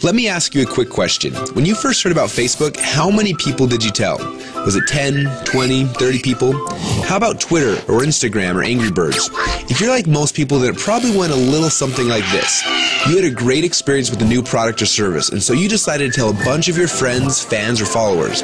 Let me ask you a quick question. When you first heard about Facebook, how many people did you tell? Was it 10, 20, 30 people? How about Twitter or Instagram or Angry Birds? If you're like most people, then it probably went a little something like this. You had a great experience with a new product or service, and so you decided to tell a bunch of your friends, fans, or followers.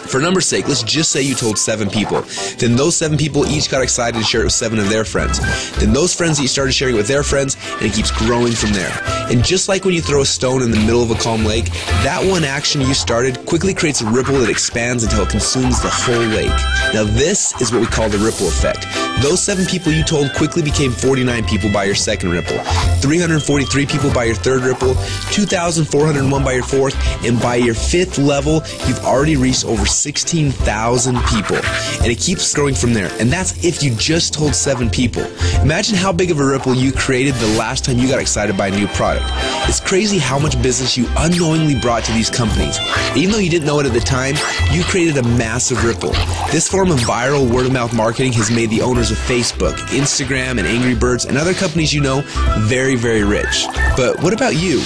For number's sake, let's just say you told 7 people. Then those 7 people each got excited to share it with 7 of their friends. Then those friends each started sharing it with their friends, and it keeps growing from there. And just like when you throw a stone in the middle of a calm lake, that one action you started quickly creates a ripple that expands until it consumes the whole lake. Now this is what we call the ripple effect. Those 7 people you told quickly became 49 people by your second ripple, 343 people by your third ripple, 2,401 by your fourth, and by your 5th level, you've already reached over 16,000 people. And it keeps growing from there. And that's if you just told 7 people. Imagine how big of a ripple you created the last time you got excited by a new product. It's crazy how much business you unknowingly brought to these companies. Even though you didn't know it at the time, you created a massive ripple. This form of viral word-of-mouth marketing has made the owners of Facebook, Instagram, and Angry Birds, and other companies you know very, very rich. But what about you?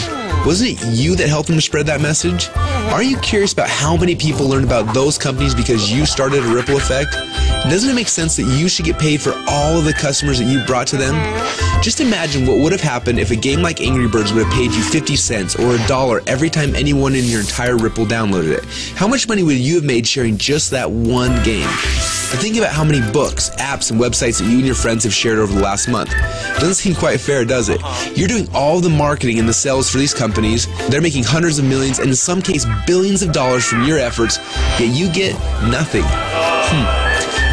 Wasn't it you that helped them to spread that message? Aren't you curious about how many people learned about those companies because you started a ripple effect? Doesn't it make sense that you should get paid for all of the customers that you brought to them? Just imagine what would have happened if a game like Angry Birds would have paid you 50 cents or $1 every time anyone in your entire Ripple downloaded it. How much money would you have made sharing just that one game? And think about how many books, apps, and websites that you and your friends have shared over the last month. Doesn't seem quite fair, does it? You're doing all the marketing and the sales for these companies. They're making hundreds of millions and in some cases billions of dollars from your efforts, yet you get nothing.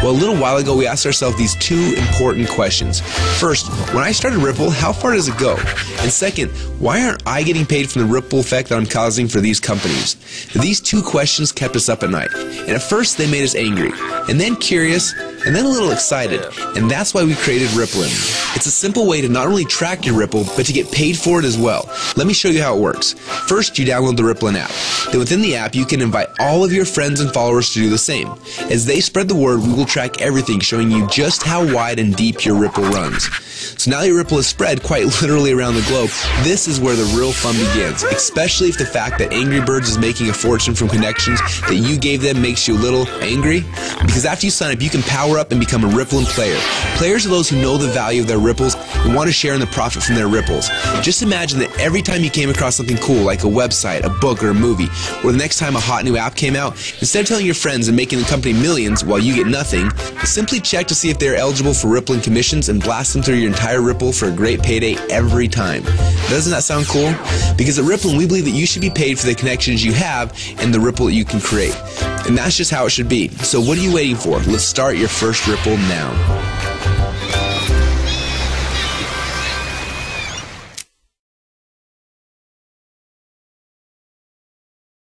Well, a little while ago, we asked ourselves these 2 important questions. First, when I started Ripple, how far does it go? And second, why aren't I getting paid from the ripple effect that I'm causing for these companies? These 2 questions kept us up at night. And at first, they made us angry, and then curious, and then a little excited. And that's why we created Ripplin. It's a simple way to not only track your Ripple, but to get paid for it as well. Let me show you how it works. First, you download the Ripplin app. Then within the app, you can invite all of your friends and followers to do the same. As they spread the word, we will track everything, showing you just how wide and deep your Ripple runs. So now your Ripple is spread quite literally around the globe. This is where the real fun begins, especially if the fact that Angry Birds is making a fortune from connections that you gave them makes you a little angry. Because after you sign up, you can power up and become a Ripplin player. Players are those who know the value of their ripples and want to share in the profit from their ripples. Just imagine that every time you came across something cool like a website, a book, or a movie, or the next time a hot new app came out, instead of telling your friends and making the company millions while you get nothing, simply check to see if they're eligible for Ripplin commissions and blast them through your entire Ripple for a great payday every time. Doesn't that sound cool? Because at Ripplin, we believe that you should be paid for the connections you have and the ripple that you can create. And that's just how it should be. So what are you waiting for? Let's start your first Ripple now.